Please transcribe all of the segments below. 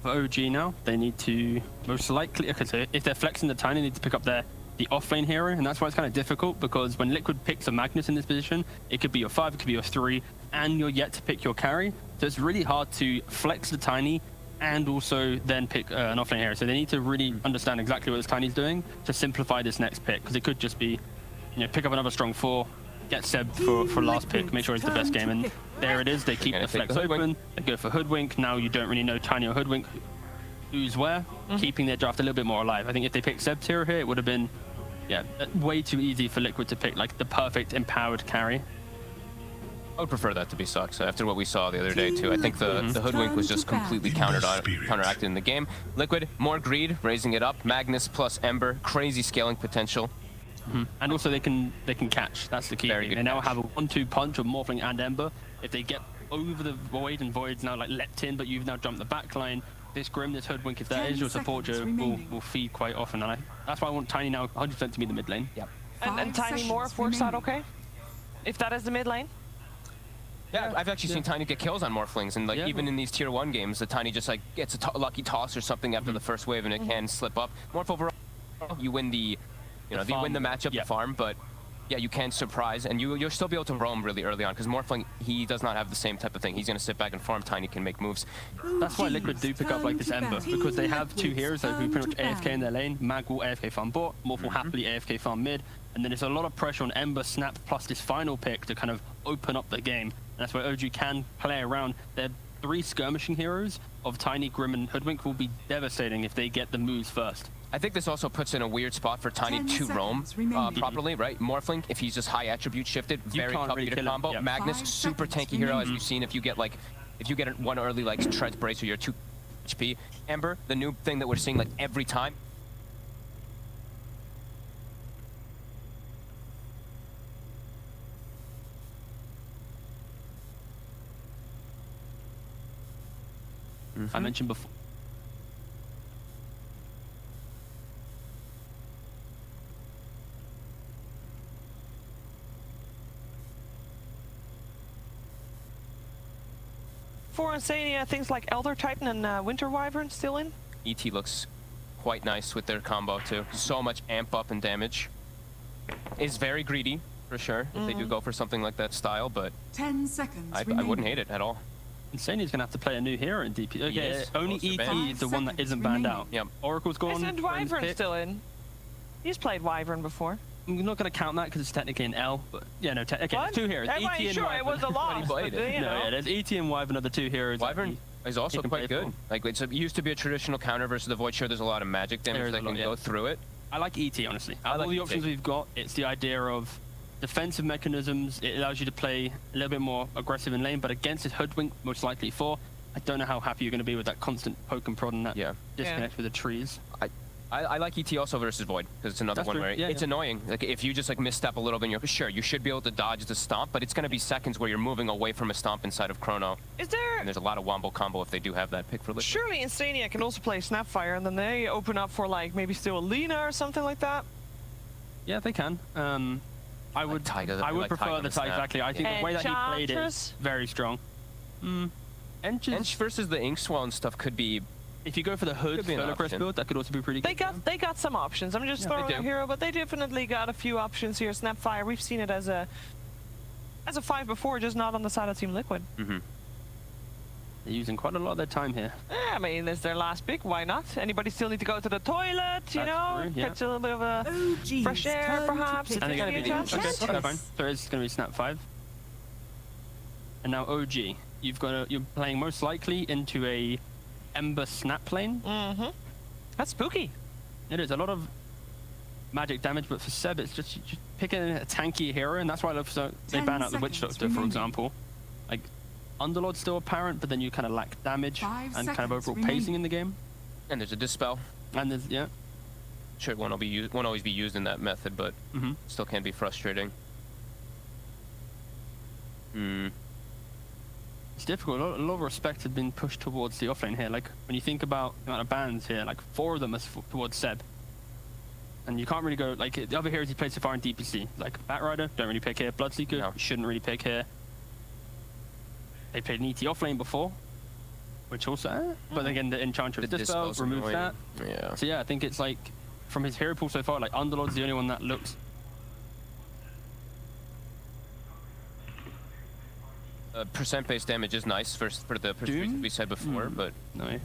For OG now, they need to most likely, okay, so if they're flexing the Tiny, they need to pick up the offlane hero, and that's why it's kind of difficult, because when Liquid picks a Magnus in this position, it could be your 5, it could be your 3, and you're yet to pick your carry. So it's really hard to flex the Tiny and also then pick an offlane hero. So they need to really understand exactly what this Tiny's doing to simplify this next pick, because it could just be, you know, pick up another strong 4, get Seb for last pick, make sure it's the best game, and there it is. They keep the flex open, they go for Hoodwink. Now you don't really know Tiny or Hoodwink who's where, keeping their draft a little bit more alive. I think if they picked Seb's hero here, it would have been, yeah, way too easy for Liquid to pick like the perfect empowered carry. I would prefer that to be Sucks after what we saw the other day too. I think the Hoodwink was just completely counteracted in the game. Liquid, more greed, raising it up. Magnus plus Ember, crazy scaling potential. And also they can catch. That's the key. Very good they now catch. have a 1-2 punch of Morphling and Ember. If they get over the Void, and Void's now like leapt in, but you've now jumped the back line, this Grim, this Hoodwink, if that is your support, will feed quite often. And that's why I want Tiny now 100% to be the mid lane. Yep. And Tiny Morph works out okay? If that is the mid lane? Yeah, I've actually seen Tiny get kills on Morphlings, and like even in these tier 1 games, the Tiny just like gets a lucky toss or something after the first wave, and it can slip up. Morph overall, you win the, you win the matchup, the farm, but yeah, you can surprise, and you'll still be able to roam really early on, because Morphling, he does not have the same type of thing. He's going to sit back and farm. Tiny can make moves. That's why Liquid do pick up like this Ember, because they have 2 heroes who pretty much AFK in their lane. Mag will AFK farm bot, Morph will happily AFK farm mid, and then there's a lot of pressure on Ember, Snap, plus this final pick to kind of open up the game. And that's where OG can play around. Their 3 skirmishing heroes of Tiny, Grim, and Hoodwink will be devastating if they get the moves first. I think this also puts in a weird spot for Tiny to roam properly, right? Morphling, if he's just high attribute shifted, very tough to combo. Yep. Magnus, super tanky hero, as you've seen. If you get one early like Tread Brace or you're 2 HP. Ember, the new thing that we're seeing like every time. I mentioned before. For Insania, things like Elder Titan and Winter Wyvern still in? ET looks quite nice with their combo too. So much amp up and damage. Is very greedy, for sure, if they do go for something like that style, but 10 seconds I wouldn't hate it at all. Insania's gonna have to play a new hero in DP. Okay, only ET is the one that isn't banned out. Yep. Oracle's gone. Isn't Wyvern still in? He's played Wyvern before. I'm not going to count that because it's technically an L, but yeah, no, okay, there's 2 heroes. Am I sure it was a loss? But, you know. No, yeah, there's ET and Wyvern are the 2 heroes. Wyvern is also quite good. Like it used to be a traditional counter versus the Void. Sure, there's a lot of magic damage that can go through it. I like ET, honestly. Out of all the options we've got, it's the idea of defensive mechanisms. It allows you to play a little bit more aggressive in lane, but against his Hoodwink, most likely 4. I don't know how happy you're going to be with that constant poke and prod and that disconnect with the trees. I like ET also versus Void, because it's another one where it's annoying. Like if you just like misstep a little bit, sure, you should be able to dodge the stomp, but it's going to be seconds where you're moving away from a stomp inside of Chrono. Is there... And there's a lot of wombo combo if they do have that pick for Liquid. Surely Insania can also play Snapfire, and then they open up for like maybe still a Lina or something like that? Yeah, they can. I would prefer the Tiger, exactly. I think the way that he played it is very strong. Ench versus the Inkswell and stuff could be... If you go for the Hood Solar Crest build, that could also be pretty good. They got some options. I'm just throwing a hero, but they definitely got a few options here. Snapfire, we've seen it as a 5 before, just not on the side of Team Liquid. They're using quite a lot of their time here. Yeah, I mean, it's their last pick. Why not? Anybody still need to go to the toilet? You know, catch a little bit of a fresh air, perhaps. I think it's going to be fine. So it's going to be Snap 5. And now OG, you're playing most likely into a Ember Snap lane. That's spooky. It is a lot of magic damage, but for Seb, it's just picking a tanky hero, and that's why I love they ban out the Witch Doctor, for example. Like Underlord's still apparent, but then you kind of lack damage and kind of overall pacing in the game. And there's a Dispel. And there's Sure, it won't always be used in that method, but still can be frustrating. It's difficult. A lot of respect has been pushed towards the offlane here. Like, when you think about the amount of bans here, like 4 of them are towards Seb. And you can't really go, like, the other heroes he played so far in DPC, like Batrider, don't really pick here. Bloodseeker, shouldn't really pick here. They played an ET offlane before, which also, but again, the Enchantress The Dispel Dispel's removes annoying. that. Yeah. So yeah, I think it's like, from his hero pool so far, like Underlord's the only one that looks... Percent-based damage is nice for the reasons we said before, but... No.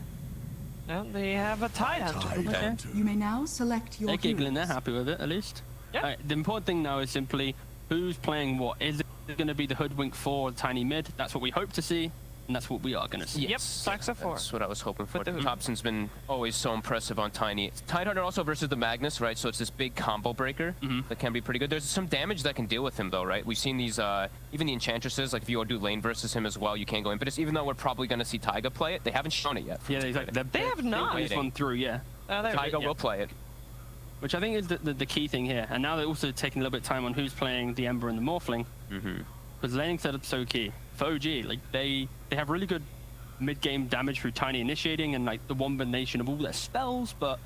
No, they have a Tide Hunter. Okay. You may now select your They're giggling, they're heroes. happy with it, at least. Yeah. The important thing now is simply who's playing what. Is it going to be the Hoodwink 4 Tiny Mid? That's what we hope to see, and that's what we are going to see. Yep, Saxa 4. That's what I was hoping for. With the- Thompson's been always so impressive on Tiny. Tidehunter also versus the Magnus, right? So it's this big combo breaker that can be pretty good. There's some damage that can deal with him, though, right? We've seen these, even the Enchantresses, like if you do lane versus him as well, you can go in. But it's, even though we're probably going to see Taiga play it, they haven't shown it yet. Yeah, exactly. They have not. This one through, yeah. Taiga yeah. will play it. Which I think is the key thing here. And now they're also taking a little bit of time on who's playing the Ember and the Morphling. Because laning setup's so key. For OG, like they have really good mid-game damage through Tiny initiating and like the combination of all their spells, but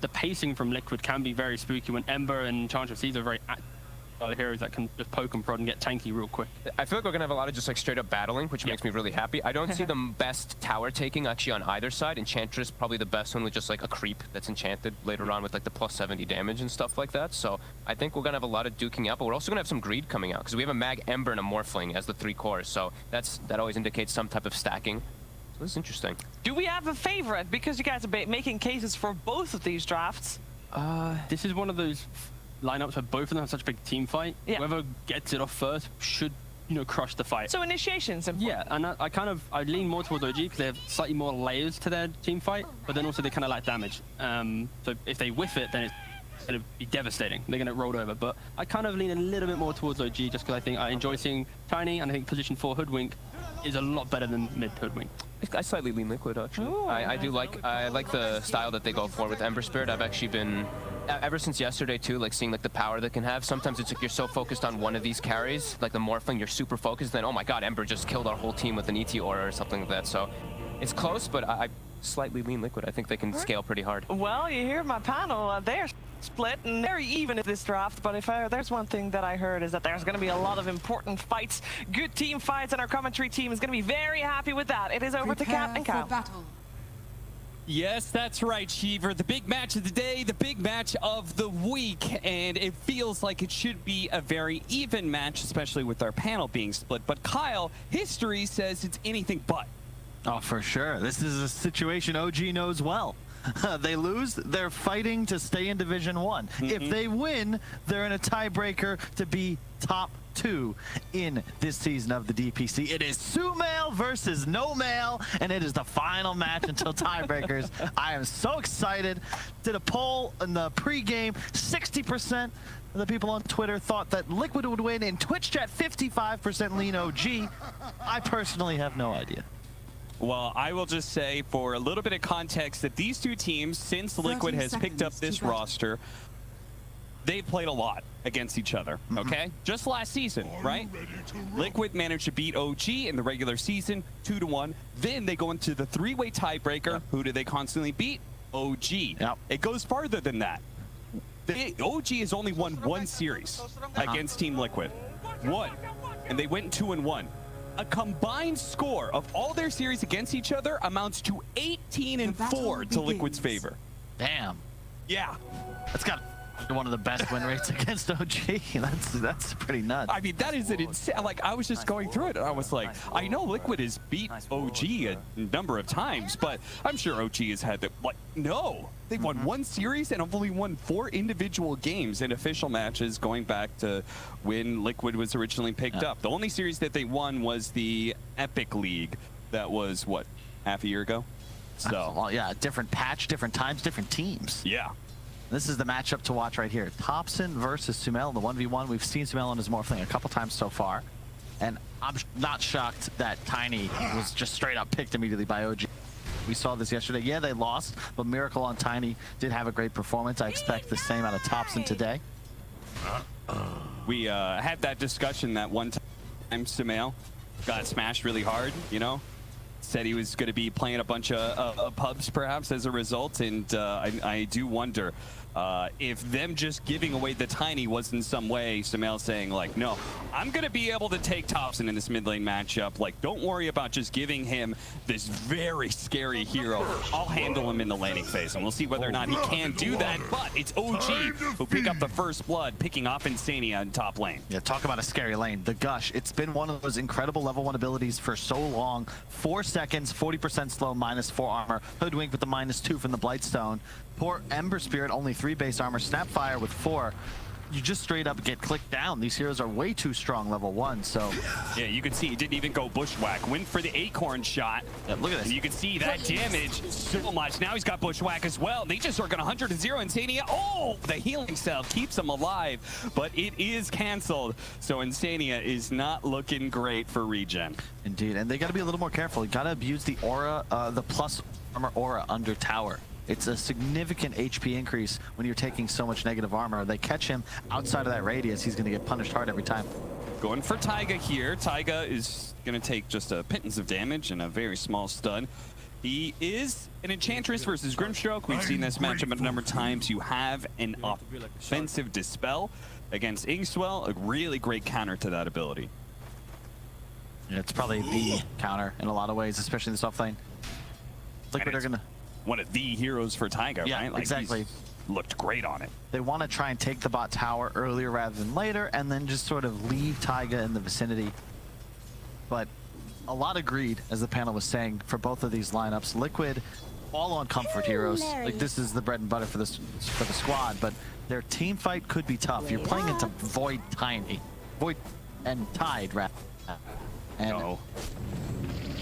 the pacing from Liquid can be very spooky when Ember and Enchantress, these are very active heroes that can just poke and prod and get tanky real quick. I feel like we're going to have a lot of just like straight up battling, which makes me really happy. I don't see the best tower taking actually on either side. Enchantress probably the best one with just like a creep that's enchanted later on with like the plus 70 damage and stuff like that. So I think we're going to have a lot of duking out, but we're also going to have some greed coming out because we have a Mag, Ember, and a Morphling as the 3 cores. So that always indicates some type of stacking. So this is interesting. Do we have a favorite? Because you guys are making cases for both of these drafts. This is one of those lineups where both of them have such a big team fight. Yeah. Whoever gets it off first should, crush the fight. So initiation's important. Yeah, and I lean more towards OG because they have slightly more layers to their team fight, but then also they kind of lack damage. So if they whiff it, then it's going to be devastating. They're going to roll over. But I kind of lean a little bit more towards OG just because I think I enjoy seeing Tiny, and I think position 4 Hoodwink is a lot better than mid Hoodwink. I slightly lean Liquid actually. Ooh, I like the style that they go for with Ember Spirit. I've actually been ever since yesterday too, like seeing like the power that can have. Sometimes it's like you're so focused on one of these carries, like the Morphling, you're super focused, then oh my god, Ember just killed our whole team with an ET aura or something like that. So it's close, but I slightly lean Liquid. I think they can scale pretty hard. Well, you hear my panel, they're split and very even in this draft, but if there's one thing that I heard is that there's going to be a lot of important fights, good team fights, and our commentary team is going to be very happy with that. It is over to Cat and Kyle. Battle. Yes, that's right, Cheever. The big match of the day, the big match of the week, and it feels like it should be a very even match, especially with our panel being split. But Kyle, history says it's anything but. Oh, for sure. This is a situation OG knows well. They lose, they're fighting to stay in Division 1. If they win, they're in a tiebreaker to be top 2 in this season of the DPC. It is Sumail versus No Mail, and it is the final match until tiebreakers. I am so excited. Did a poll in the pregame. 60% of the people on Twitter thought that Liquid would win. In Twitch chat, 55% lean OG. I personally have no idea. Well, I will just say, for a little bit of context, that these two teams, since Liquid has picked up this roster, they've played a lot against each other, okay? Just last season, right? Liquid managed to beat OG in the regular season, 2-1. Then they go into the 3-way tiebreaker. Yep. Who do they constantly beat? OG. Yep. It goes farther than that. OG has only won 1 series against Team Liquid. 1. And they went 2-1. A combined score of all their series against each other amounts to 18-4 to Liquid's favor. Damn. Yeah. That's got one of the best win rates against OG. That's pretty nuts. I mean, that is an insane. Like, I was just going through it, and I was like, I know Liquid has beat OG a number of times, but I'm sure OG has had the, like, no. They've won 1 series and have only won 4 individual games in official matches going back to when Liquid was originally picked up. The only series that they won was the Epic League. That was, what, half a year ago? So, well, yeah, different patch, different times, different teams. Yeah. This is the matchup to watch right here. Thompson versus Sumail in the 1v1. We've seen Sumail and his Morphling a couple times so far. And I'm not shocked that Tiny was just straight up picked immediately by OG. We saw this yesterday. Yeah, they lost, but Miracle on Tiny did have a great performance. I expect the same out of Thompson today. We had that discussion that one time Sumail got smashed really hard, said he was going to be playing a bunch of pubs perhaps as a result, and I do wonder if them just giving away the Tiny was in some way Sumail saying like, no, I'm gonna be able to take Thompson in this mid lane matchup. Like, don't worry about just giving him this very scary hero. I'll handle him in the laning phase, and we'll see whether or not he can do that. But it's OG who pick up the first blood, picking off Insania in top lane. Yeah, talk about a scary lane. The Gush, it's been one of those incredible level 1 abilities for so long. 4 seconds, 40% slow, -4 armor. Hoodwink with the -2 from the Blightstone. Poor Ember Spirit, only 3 base armor. Snapfire with 4. You just straight up get clicked down. These heroes are way too strong level 1, so... Yeah, you can see he didn't even go bushwhack. Went for the acorn shot. Yeah, look at this. And you can see that damage so much. Now he's got bushwhack as well. They just are going 100-0 Insania. Oh, the healing cell keeps him alive, but it is canceled. So Insania is not looking great for regen. Indeed, and they got to be a little more careful. You got to abuse the aura, the plus armor aura under tower. It's a significant HP increase when you're taking so much negative armor. They catch him outside of that radius, he's going to get punished hard every time. Going for Taiga here. Taiga is going to take just a pittance of damage and a very small stun. He is an Enchantress versus Grimstroke. We've seen this matchup a number of times. You have an offensive Dispel against Inkswell, a really great counter to that ability. Yeah, it's probably the counter in a lot of ways, especially in the soft lane. Look what they're going to... One of the heroes for Taiga, yeah, right? Like, exactly. Looked great on it. They want to try and take the bot tower earlier rather than later, and then just sort of leave Taiga in the vicinity. But a lot of greed, as the panel was saying, for both of these lineups. Liquid, all on comfort heroes. Like, this is the bread and butter for this the squad, but their team fight could be tough. You're playing into Void and Tide, rather. And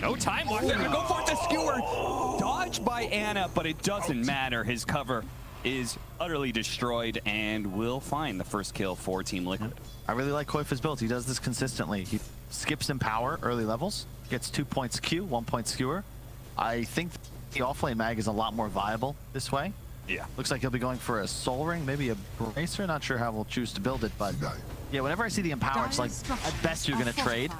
no time walk. They're gonna go for the skewer. Dodged by Anna, but it doesn't matter. His cover is utterly destroyed, and will find the first kill for Team Liquid. I really like Koifa's build. He does this consistently. He skips in power early levels, gets 2 points Q, 1 point skewer. I think the offlane mag is a lot more viable this way. Yeah. Looks like he'll be going for a soul ring, maybe a bracer. Not sure how we'll choose to build it, but yeah, whenever I see the empower, it's like at best you're gonna trade.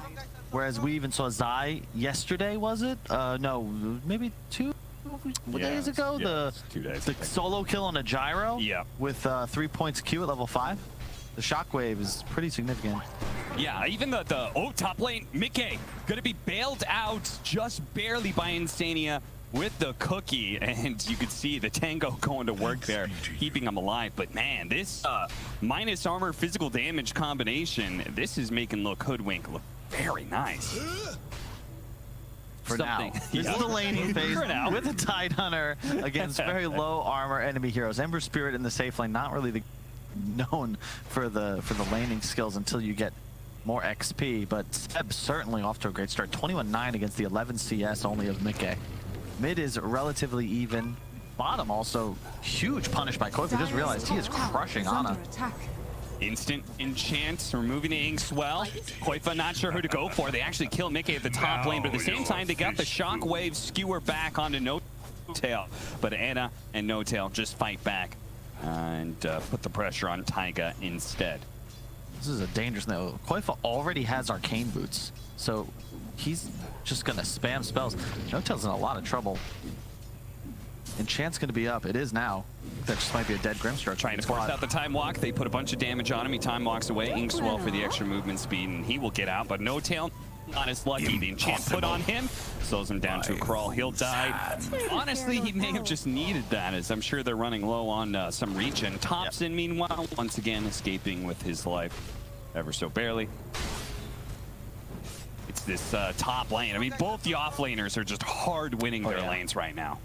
Whereas we even saw Zai yesterday, was it? No, maybe 2 days ago. Yeah, 2 days. The solo kill on a gyro. Yeah. With 3 points Q at level 5. The shockwave is pretty significant. Yeah, even the top lane, Mickey gonna be bailed out just barely by Insania with the cookie, and you could see the tango going to work there, keeping him alive. But man, this minus armor physical damage combination, this is making Hoodwink look very nice. For now. This is the laning phase with a Tide Hunter against very low armor enemy heroes. Ember Spirit in the safe lane, not really known for the laning skills until you get more XP, but Seb certainly off to a great start. 21-9 against the 11 CS only of Mickey. Mid is relatively even. Bottom also huge punish by Koifa. Just realized he is crushing Ana. Instant enchant, removing the Inkswell. Koifa not sure who to go for. They actually kill Mickey at the top lane, but at the same time they got the shockwave skewer back onto No-Tail. But Anna and No-Tail just fight back and put the pressure on Taiga instead. This is a dangerous note. Koifa already has arcane boots, so he's just gonna spam spells. No-Tail's in a lot of trouble. Enchant's gonna be up. It is now. That just might be a dead Grimstroke. Trying to force out the time walk. They put a bunch of damage on him. He time walks away. Inkswell for the extra movement speed, and he will get out. But No-Tail, not as lucky. The enchant put on him slows him down to a crawl. He'll die. Honestly, he may have just needed that, as I'm sure they're running low on some regen. Thompson, meanwhile, once again escaping with his life ever so barely. It's this top lane. I mean, both the offlaners are just hard winning their lanes right now.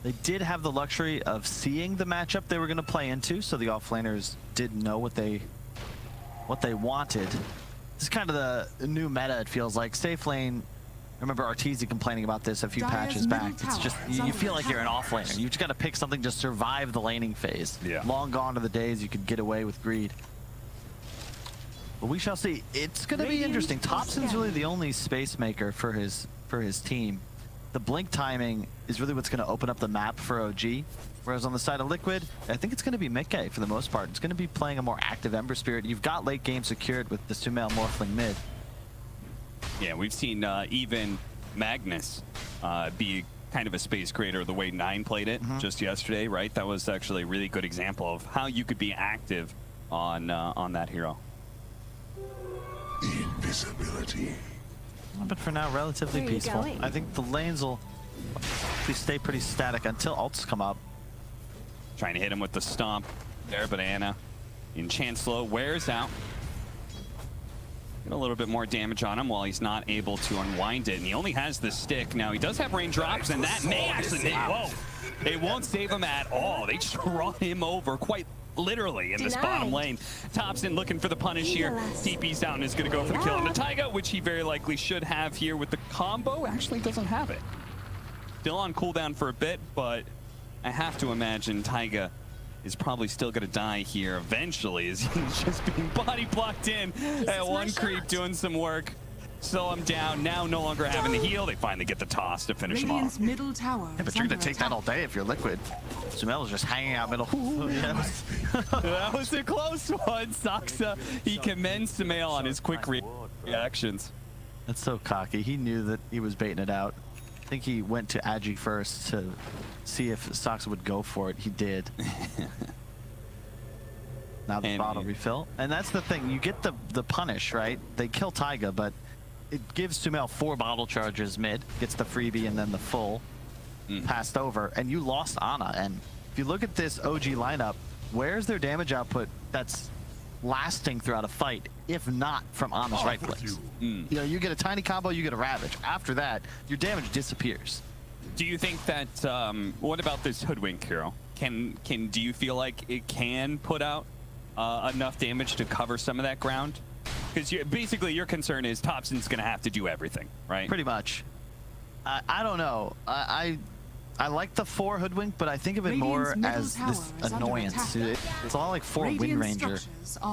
They did have the luxury of seeing the matchup they were going to play into, so the offlaners did know what they wanted. This is kind of the new meta, it feels like. Safe lane, I remember Arteezy complaining about this a few patches back. It's just, you feel like you're an offlaner. You've just got to pick something to survive the laning phase. Yeah. Long gone are the days you could get away with greed. But we shall see. It's going to be interesting. Thompson's really the only space maker for his team. The blink timing is really what's going to open up the map for OG. Whereas on the side of Liquid, I think it's going to be Mickey for the most part. It's going to be playing a more active Ember Spirit. You've got late game secured with the Sumail Morphling mid. Yeah, we've seen even Magnus be kind of a space creator the way Nine played it just yesterday, right? That was actually a really good example of how you could be active on that hero. Invisibility. But for now, relatively peaceful. I think the lanes will stay pretty static until ults come up. Trying to hit him with the stomp there, but Anna in Chancellor wears out. Get a little bit more damage on him while he's not able to unwind it. And he only has the stick. Now he does have raindrops, and that may actually make, whoa. It won't save him at all. They just run him over quite literally in this bottom lane. Thompson looking for the punish here. DP's down and is going to go for the kill on the Taiga, which he very likely should have here with the combo. Actually doesn't have it. Still on cooldown for a bit, but I have to imagine Taiga is probably still going to die here eventually, as he's just being body blocked in at one creep doing some work. Slow him down, now no longer having the heal. They finally get the toss to finish him off. Middle tower But you're going to take that all day if you're Liquid. Sumail's just hanging out middle. That was a close one. Saksa, he commends Sumail on his quick reactions. That's so cocky. He knew that he was baiting it out. I think he went to Agi first to see if Saksa would go for it. He did. Now the bottle refill. And that's the thing. You get the punish, right? They kill Taiga, but it gives Sumail 4 bottle charges mid, gets the freebie and then the full passed over, and you lost Ana. And if you look at this OG lineup, where's their damage output that's lasting throughout a fight, if not from Ana's right clicks? You know, you get a tiny combo, you get a Ravage. After that, your damage disappears. Do you think that, what about this Hoodwink hero? Do you feel like it can put out enough damage to cover some of that ground? Because basically your concern is Thompson's going to have to do everything, right? Pretty much. I don't know. I like the 4 Hoodwink, but I think of it more as this annoyance. It's all like 4 Wind Ranger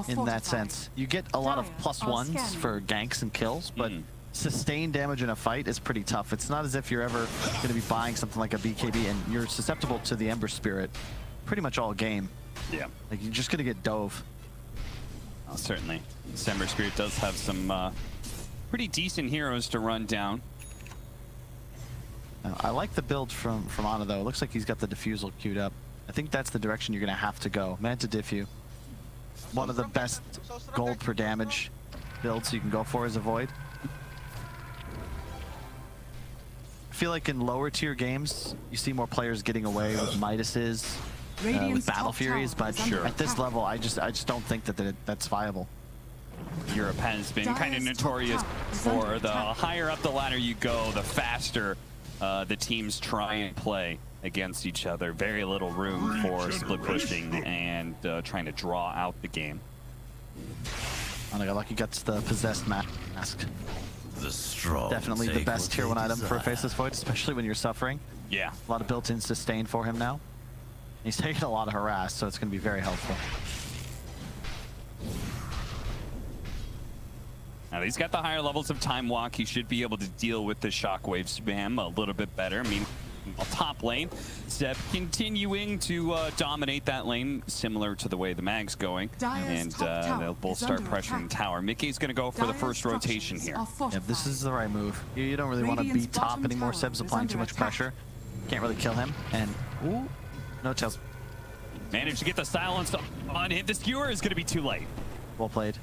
in that sense. You get a lot of +1s for ganks and kills, but sustained damage in a fight is pretty tough. It's not as if you're ever going to be buying something like a BKB and you're susceptible to the Ember Spirit pretty much all game. Yeah. Like, you're just going to get dove. Oh, certainly. Ember Spirit does have some pretty decent heroes to run down. I like the build from Ana, though. It looks like he's got the Diffusal queued up. I think that's the direction you're going to have to go. Manta Diffu. One of the best gold per damage builds you can go for is a Void. I feel like in lower tier games, you see more players getting away with Midases, with Battle Furies, but at this level, I just don't think that that's viable. Europe has been kind of notorious for the higher up the ladder you go, the faster the teams try and play against each other. Very little room for split pushing and trying to draw out the game. I got lucky, gets the Possessed Mask. Definitely the best tier 1 item for a Faceless Void, especially when you're suffering. Yeah. A lot of built-in sustain for him now. He's taking a lot of harass, so it's going to be very helpful. Now he's got the higher levels of Time Walk. He should be able to deal with the Shockwave spam a little bit better. I mean, top lane, Zeb continuing to dominate that lane, similar to the way the Mag's going. And they'll both start pressuring the tower. Mickey's going to go for the first rotation here. Yeah, this is the right move. You don't really want to be top anymore. Seb's applying too much pressure. Can't really kill him. And, ooh, no tails. Managed to get the silence on him. The skewer is going to be too late. Well played.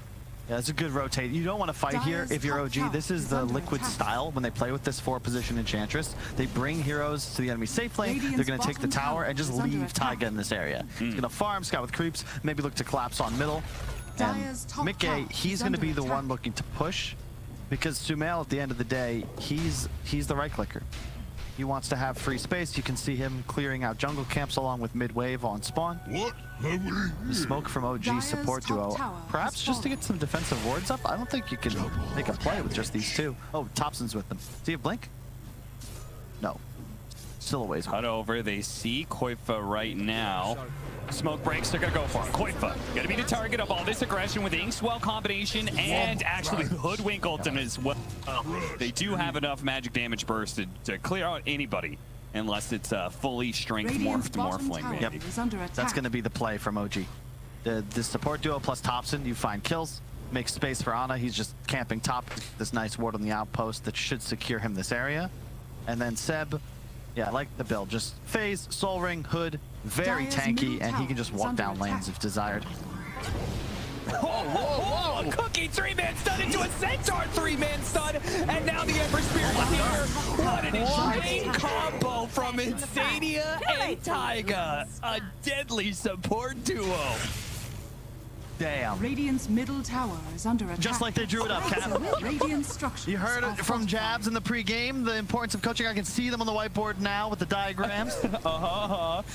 Yeah, it's a good rotate. You don't want to fight here if you're OG. This is the Liquid style when they play with this 4-position Enchantress. They bring heroes to the enemy safe lane. They're going to take the tower and just leave Taiga in this area. He's going to farm, scout with creeps, maybe look to collapse on middle. And Mickey, he's going to be the one looking to push because Sumail, at the end of the day, he's the right clicker. He wants to have free space. You can see him clearing out jungle camps along with mid-wave on spawn. The smoke from OG support duo. Perhaps just to get some defensive wards up. I don't think you can make a play with just these 2. Oh, Thompson's with them. Do you have blink? No. Still a ways away. Cut over. They see Koifa right now. Smoke breaks. They're going to go for him. Koifa going to be the target of all this aggression with the Inkswell combination and actually Hoodwink ultimate as well. They do have enough magic damage burst to clear out anybody unless it's a fully strength morphed Morphling. Yep. That's going to be the play from OG. The support duo plus Thompson, you find kills, make space for Ana. He's just camping top. This nice ward on the outpost that should secure him this area. And then Seb, Yeah, I like the build. Just phase, soul ring, hood, very Dire's tanky, middle and he can tower just is walk under down lanes attack. if desired. Whoa, a Cookie 3-man stun into a Centaur 3-man stun, and now the Ember Spirit is here. What an insane combo from Insania and Taiga. A deadly support duo. Damn. Radiant's middle tower is under attack. Just like they drew it up, Cap. Radiant structures. You heard are it from fortified. Jabs in the pregame, the importance of coaching. I can see them on the whiteboard now with the diagrams.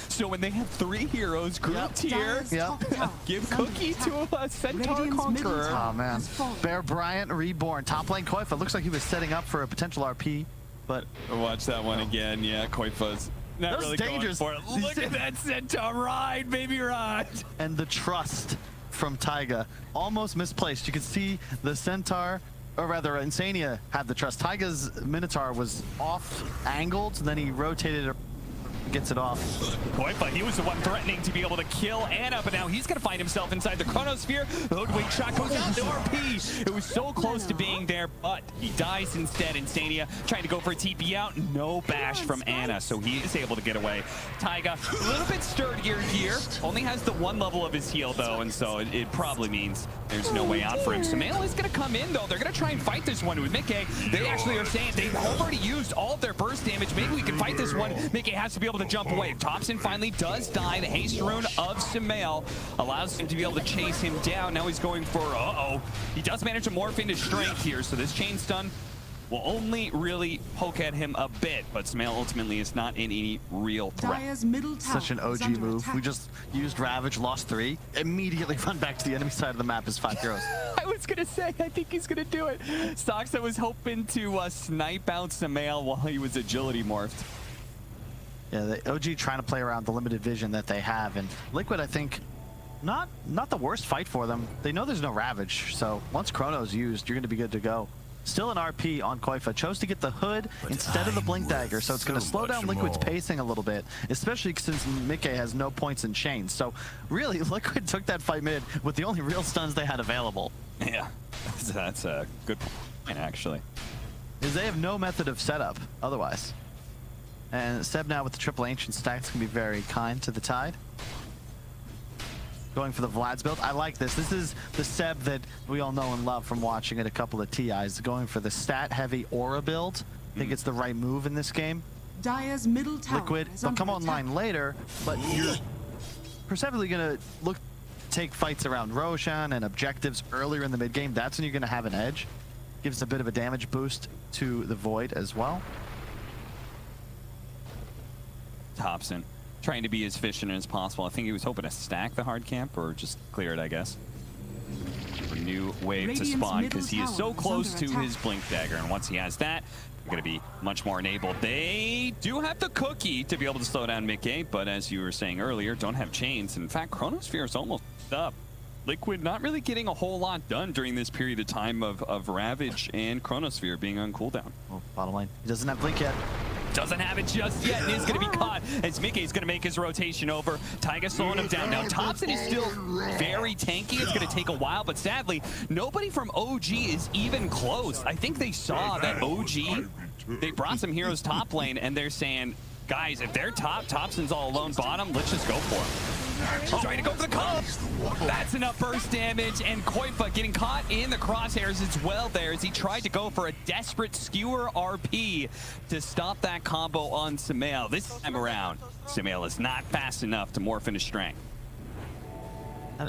So when they have 3 heroes grouped here, Dire's Yep. top tower give is under Cookie attack. to a Centaur Radiant's middle Conqueror. tower Oh, man. has fallen. Bear Bryant reborn. Top lane Koifa. Looks like he was setting up for a potential RP, but Watch that one again. Yeah, Koifa's not That was really dangerous. going for it. Look at that Centaur ride, baby ride. and the trust from Taiga almost misplaced. You could see the Centaur, or rather Insania had the trust. Taiga's Minotaur was off angled, and then he rotated it, gets it off. Koifa, he was the one threatening to be able to kill Anna, but now he's going to find himself inside the Chronosphere. The hoodwink shot goes out to RP. It was so close to being there, but he dies instead. Insania trying to go for a TP out. No bash from Anna, so he is able to get away. Taiga, a little bit sturdier here. Only has the 1 level of his heal, though, and so it probably means there's no way out for him. Sumail is going to come in, though. They're going to try and fight this one with Mickey. They actually are saying they've already used all of their burst damage. Maybe we can fight this one. Mickey has to be able to jump away. Thompson finally does die. The haste rune of Sumail allows him to be able to chase him down. Now he's going for, he does manage to morph into strength here, so this chain stun will only really poke at him a bit, but Sumail ultimately is not in any real threat. Dire's middle tower Such an is OG under move. attack. We just used Ravage, lost 3, immediately run back to the enemy side of the map as 5 heroes. I was gonna say, I think he's gonna do it. Stoxa was hoping to snipe out Sumail while he was agility morphed. Yeah, the OG trying to play around the limited vision that they have, and Liquid, I think, not the worst fight for them. They know there's no Ravage, so once Chrono's used, you're going to be good to go. Still an RP on Koifa. Chose to get the hood instead of the Blink Dagger, so it's going to slow down Liquid's pacing a little bit, especially since Mickey has no points in chains. So really, Liquid took that fight mid with the only real stuns they had available. Yeah, that's a good point, actually. Is they have no method of setup otherwise. And Seb now with the triple ancient stacks can be very kind to the Tide. Going for the Vlad's build. I like this. This is the Seb that we all know and love from watching at a couple of TIs. Going for the stat-heavy aura build. I think it's the right move in this game. Dire's middle tower Liquid, is they'll under come attack. online later, but you're perceptibly going to take fights around Roshan and objectives earlier in the mid-game. That's when you're going to have an edge. Gives a bit of a damage boost to the Void as well. Thompson trying to be as efficient as possible. I think he was hoping to stack the hard camp or just clear it, I guess. For new wave Radiant's to spawn middle because he is tower so is close under to attack. his Blink Dagger, and once he has that, they're going to be much more enabled. They do have the cookie to be able to slow down Mickey, but as you were saying earlier, don't have chains. In fact, Chronosphere is almost up. Liquid not really getting a whole lot done during this period of time of Ravage and Chronosphere being on cooldown. Oh, bottom lane. He doesn't have Blink yet. Doesn't have it just yet, and is going to be caught as Mickey's going to make his rotation over. Taiga slowing him down. Now, Thompson is still very tanky. It's going to take a while, but sadly, nobody from OG is even close. I think they saw that OG, they brought some heroes top lane, and they're saying, guys, if they're top, Thompson's all alone bottom, let's just go for him. Trying to go for the comp. That's enough burst damage, and Koifa getting caught in the crosshairs as well there as he tried to go for a desperate skewer RP to stop that combo on Sumail. This time around, Sumail is not fast enough to morph into strength.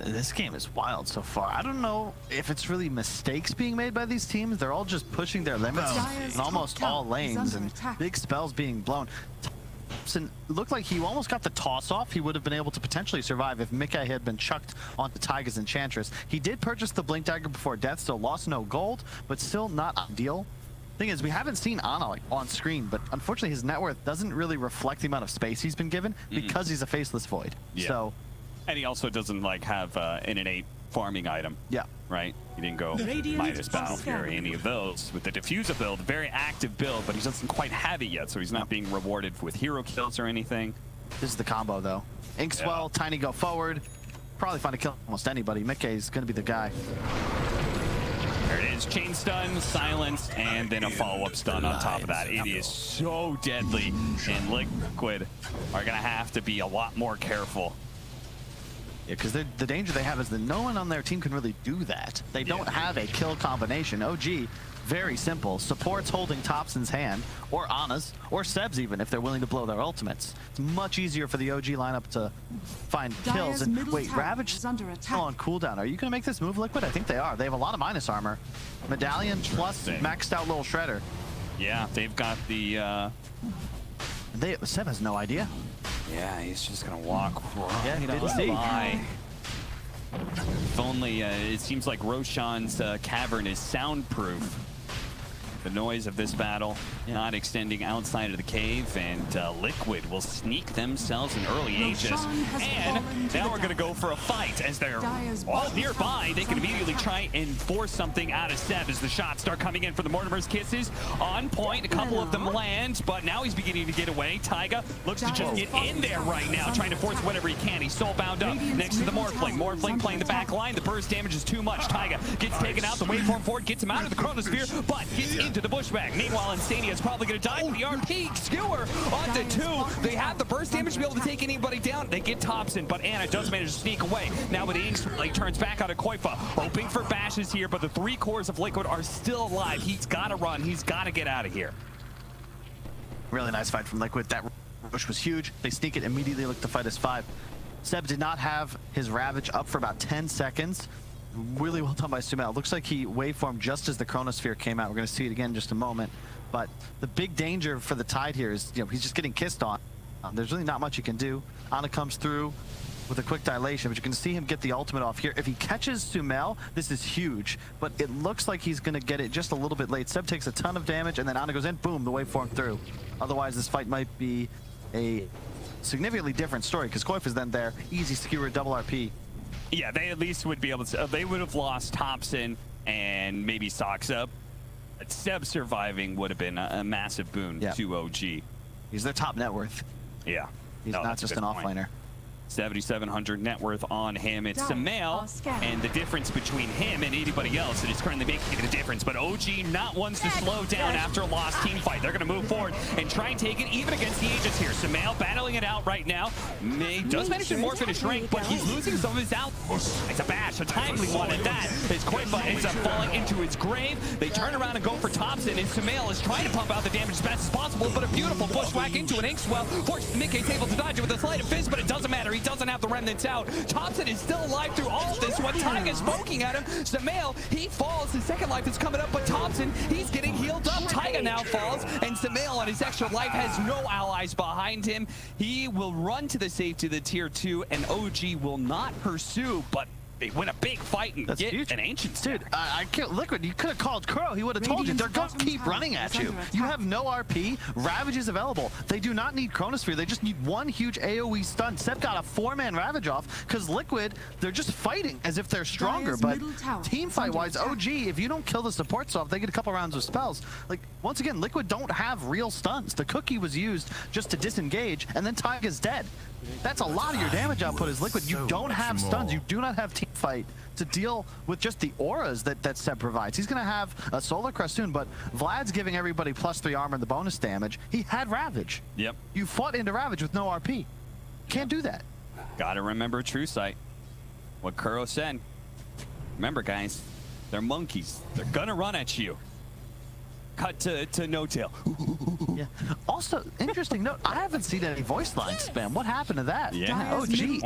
This game is wild so far. I don't know if it's really mistakes being made by these teams. They're all just pushing their limits Dire's in almost top all tower is lanes, under and attack. big spells being blown. Thompson looked like he almost got the toss off. He would have been able to potentially survive if Mickey had been chucked onto Taiga's Enchantress. He did purchase the Blink Dagger before death, so lost no gold, but still not ideal. Thing is, we haven't seen Ana like on screen, but unfortunately his net worth doesn't really reflect the amount of space he's been given because he's a faceless Void. Yeah. So, And he also doesn't like have an innate farming item. yeah. Right? He didn't go Radiant Midas Battle is Fury, any of those. With the Diffuser build, very active build, but he doesn't quite have it yet, so he's not being rewarded with hero kills or anything. This is the combo though. Inkswell, Tiny go forward. Probably find a kill almost anybody. Mickey's gonna be the guy. There it is, chain stun, silence, and then a follow-up stun on top of that. It is so deadly, and Liquid are gonna have to be a lot more careful. Yeah, because the danger they have is that no one on their team can really do that. They don't have a kill combination. OG, very simple. Supports holding Thompson's hand, or Ana's, or Seb's even, if they're willing to blow their ultimates. It's much easier for the OG lineup to find kills. And wait, Ravage is under attack. On cooldown. Are you going to make this move, Liquid? I think they are. They have a lot of minus armor. Medallion plus maxed out little shredder. Yeah, they've got the... Seb has no idea. Yeah, he's just gonna walk right he didn't on see. by. If only it seems like Roshan's cavern is soundproof. The noise of this battle not extending outside of the cave, and Liquid will sneak themselves in early Aegis. And now we're going to go for a fight as they're all nearby. They can immediately try and force something out of Seb as the shots start coming in for the Mortimer's Kisses. On point, a couple of them land, but now he's beginning to get away. Taiga looks to just get in there right now, trying to force whatever he can. He's soul bound up next to the Morphling. Morphling playing the back line. The burst damage is too much. Taiga gets taken out. The waveform forward gets him out of the Chronosphere, but gets into the bushback. Meanwhile, Insania is probably going to die with the RP. Skewer on the 2. They have the burst damage to be able to take anybody down. They get Thompson, but Ana does manage to sneak away. Now with Inks, he turns back out of Koifa, hoping for bashes here, but the 3 cores of Liquid are still alive. He's got to run. He's got to get out of here. Really nice fight from Liquid. That rush was huge. They sneak it, immediately look to fight as 5. Seb did not have his Ravage up for about 10 seconds. Really well done by Sumail. Looks like he waveformed just as the Chronosphere came out. We're going to see it again in just a moment. But the big danger for the Tide here is, he's just getting kissed on. There's really not much he can do. Ana comes through with a quick dilation, but you can see him get the ultimate off here. If he catches Sumail, this is huge. But it looks like he's going to get it just a little bit late. Seb takes a ton of damage, and then Ana goes in. Boom, the waveform through. Otherwise, this fight might be a significantly different story, because Koif is then there. Easy skewer, double RP. Yeah, they at least would be able to... they would have lost Thompson and maybe Soxa. But Seb surviving would have been a massive boon to OG. He's their top net worth. Yeah. He's not just an offlaner. 7,700 net worth on him. It's Sumail, and the difference between him and anybody else that is currently making the difference. But OG not ones to slow down after a lost team fight. They're going to move forward and try and take it even against the Aegis here. Sumail battling it out right now. Does manage to morph into Shrink, but he's losing some of his out. It's a bash, a timely one at that. His Koifa ends up falling into his grave. They turn around and go for Thompson, and Sumail is trying to pump out the damage as fast as possible, but a beautiful bushwhack into an Inkswell. Forces Nikkei's able to dodge it with a sleight of fist, but it doesn't matter. He doesn't have the remnants out. Thompson is still alive through all of this. When Taiga's poking at him, Sumail, he falls. His second life is coming up, but Thompson, he's getting healed up. Taiga now falls, and Sumail on his extra life has no allies behind him. He will run to the safety of the tier 2, and OG will not pursue, but they win a big fight and get an ancient stack. Dude, I can't, Liquid, you could have called Crow. He would have told you. They're going to keep running at you. You have no RP. Ravage is available. They do not need Chronosphere. They just need one huge AoE stun. Seb got a 4-man Ravage off because Liquid, they're just fighting as if they're stronger. But team fight-wise, OG, if you don't kill the supports off, they get a couple rounds of spells. Like, once again, Liquid don't have real stuns. The cookie was used just to disengage, and then Taiga's dead. That's a lot of your damage output is Liquid. You don't have stuns. You do not have team fight to deal with just the auras that Seb provides. He's going to have a Solar Crest soon, but Vlad's giving everybody +3 armor and the bonus damage. He had Ravage. Yep. You fought into Ravage with no RP. Can't do that. Gotta remember True Sight. What Kuro said. Remember, guys, they're monkeys. They're gonna run at you. Cut to No Tail. Yeah. Also, interesting note, I haven't seen any voice line spam. What happened to that? Yeah. Oh, gee.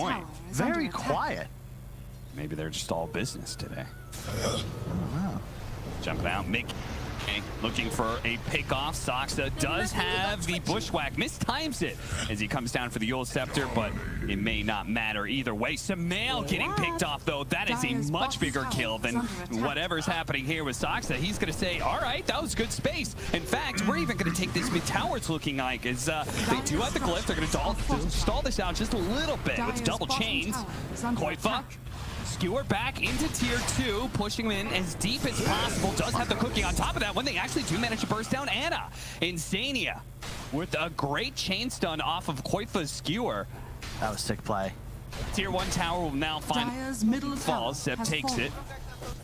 Very quiet. Maybe they're just all business today. Wow. Jumping out, Mickey looking for a pick off. Soxa does have the bushwhack, mistimes it as he comes down for the Yule Scepter, but it may not matter either way. Sumail getting picked off, though. That is a much bigger kill than whatever's happening here with Soxa. He's going to say, all right, that was good space. In fact, we're even going to take this mid tower, it's looking like, as they do have the glyph. They're going to stall this out just a little bit with double chains. Koifa. Skewer back into tier 2, pushing him in as deep as possible. Does have the cooking on top of that when they actually do manage to burst down Ana. Insania with a great chain stun off of Koifa's Skewer. That was sick play. Tier 1 tower will now find falls. Seb takes it.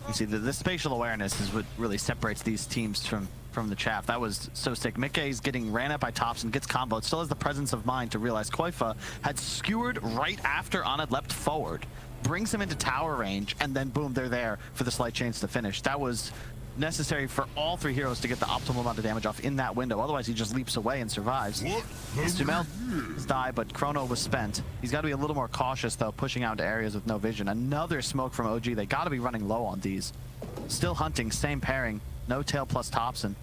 You see, the spatial awareness is what really separates these teams from the chaff. That was so sick. Mickey's getting ran at by Thompson, gets comboed, still has the presence of mind to realize Koifa had skewered right after Anad leapt forward, brings him into tower range, and then boom, they're there for the slight chance to finish. That was necessary for all three heroes to get the optimal amount of damage off in that window. Otherwise, he just leaps away and survives. Sumail's die, but Chrono was spent. He's got to be a little more cautious, though, pushing out into areas with no vision. Another smoke from OG. They got to be running low on these. Still hunting, same pairing. No tail plus Thompson.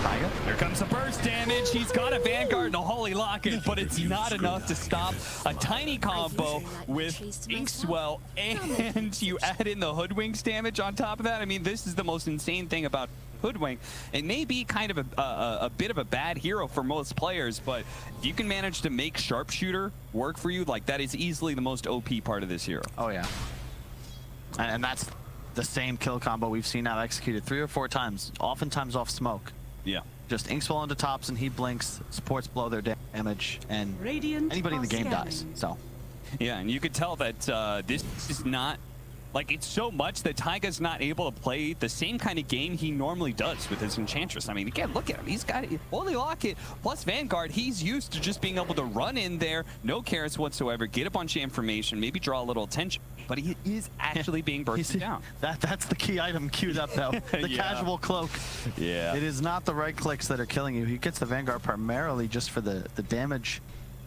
Tiger. Here comes the burst damage. He's got a Vanguard and a Holy Locket, but it's not enough to stop a tiny combo with Inkswell, and you add in the Hoodwink's damage on top of that. I mean, this is the most insane thing about Hoodwink. It may be kind of a bit of a bad hero for most players, but if you can manage to make Sharpshooter work for you, like, that is easily the most OP part of this hero. Oh, yeah. And that's the same kill combo we've seen now executed 3 or 4 times, oftentimes off smoke. Yeah. Just Inkswell into Thompson, he blinks, supports blow their damage, and Radiant anybody in the game scanning. dies. So, Yeah, and you could tell that this is not, like, it's so much that Taiga's not able to play the same kind of game he normally does with his Enchantress. I mean, again, look at him. He's got Holy Locket plus Vanguard. He's used to just being able to run in there, no cares whatsoever, get a bunch of information, maybe draw a little attention, but he is actually being bursted down. That's the key item queued up, though. The Yeah. casual cloak. Yeah. It is not the right clicks that are killing you. He gets the Vanguard primarily just for the damage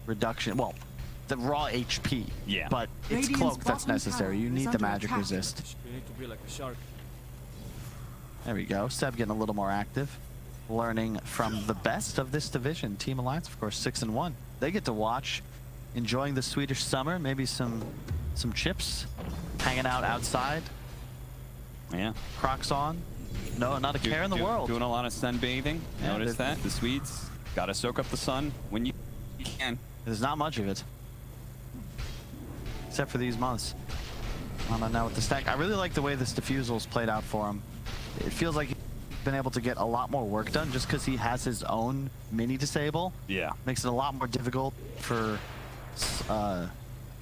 reduction. Well, the raw HP. Yeah. But it's Radiant's cloak that's bottom necessary. tower You is need the under magic attack. resist. You need to be like a shark. There we go. Seb getting a little more active. Learning from the best of this division. Team Alliance, of course, 6-1. They get to watch, enjoying the Swedish summer, maybe some chips, hanging out outside, Yeah. Crocs on. No, not a care in the world. Doing a lot of sunbathing. Yeah, Notice that. The Swedes got to soak up the sun when you can. There's not much of it. Except for these months. Now with the stack. I really like the way this diffusal's played out for him. It feels like he's been able to get a lot more work done just because he has his own mini disable. Yeah. Makes it a lot more difficult for...